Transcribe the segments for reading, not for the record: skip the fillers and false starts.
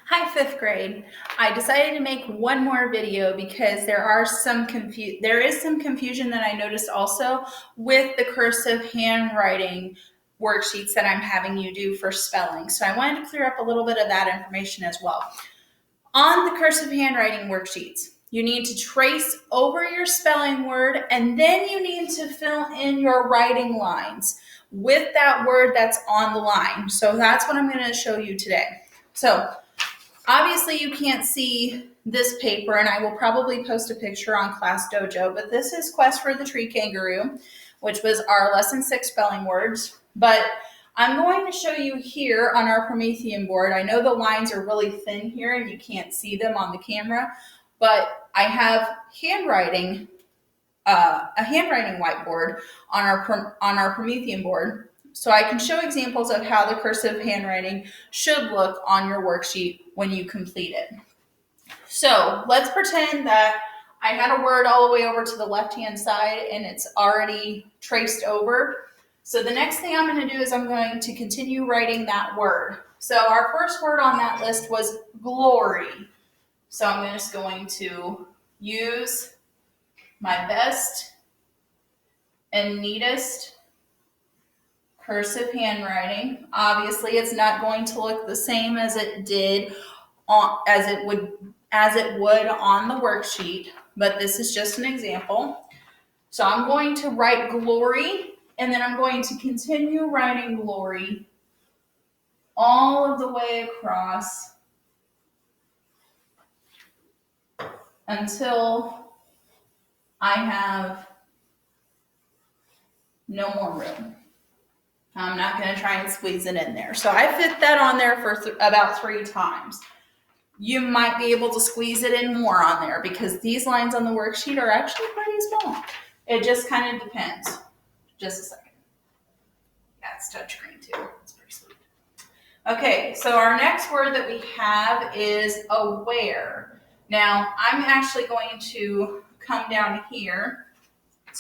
Hi, fifth grade. I decided to make one more video because there is some confusion that I noticed also with the cursive handwriting worksheets that I'm having you do for spelling. So I wanted to clear up a little bit of that information as well. On the cursive handwriting worksheets, you need to trace over your spelling word, and then you need to fill in your writing lines with that word that's on the line. So that's what I'm going to show you today. So obviously you can't see this paper, and I will probably post a picture on Class Dojo, but this is Quest for the Tree Kangaroo, which was our lesson 6 spelling words. But I'm going to show you here on our Promethean board. I know the lines are really thin here and you can't see them on the camera, but I have a handwriting whiteboard on our Promethean board, so I can show examples of how the cursive handwriting should look on your worksheet when you complete it. So let's pretend that I had a word all the way over to the left-hand side and it's already traced over. So the next thing I'm going to do is I'm going to continue writing that word. So our first word on that list was glory. So I'm just going to use my best and neatest cursive handwriting. Obviously, it's not going to look the same as it did as it would on the worksheet, but this is just an example. So I'm going to write glory, and then I'm going to continue writing glory all of the way across until I have no more room. I'm not going to try and squeeze it in there. So I fit that on there for about 3 times. You might be able to squeeze it in more on there because these lines on the worksheet are actually pretty small. It just kind of depends. Just a second. Yeah, it's touchscreen too. It's pretty sweet. Okay, so our next word that we have is aware. Now, I'm actually going to come down here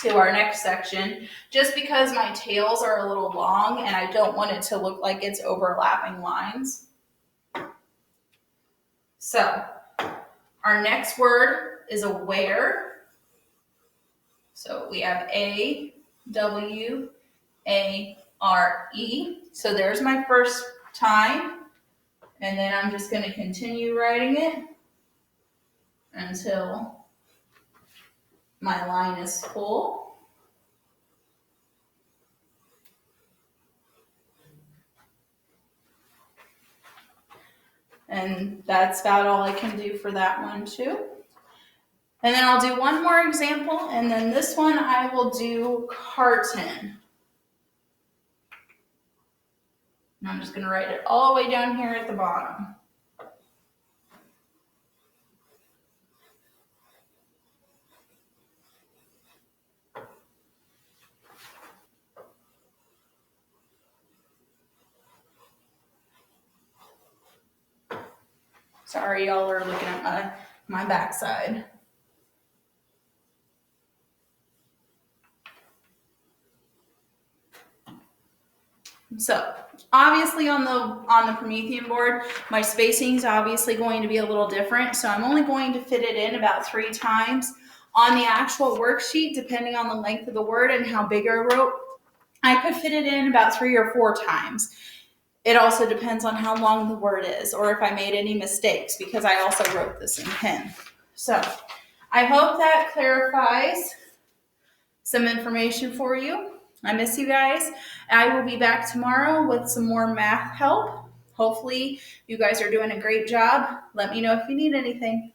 to our next section just because my tails are a little long and I don't want it to look like it's overlapping lines. So our next word is aware. So we have A-W-A-R-E. So there's my first time. And then I'm just going to continue writing it until my line is full. And that's about all I can do for that one too. And then I'll do one more example, and then this one I will do carton. And I'm just going to write it all the way down here at the bottom. Sorry, y'all are looking at my backside. So obviously on the Promethean board, my spacing is obviously going to be a little different. So I'm only going to fit it in about 3 times. On the actual worksheet, depending on the length of the word and how big I wrote, I could fit it in about 3 or 4 times. It also depends on how long the word is or if I made any mistakes because I also wrote this in pen. So I hope that clarifies some information for you. I miss you guys. I will be back tomorrow with some more math help. Hopefully you guys are doing a great job. Let me know if you need anything.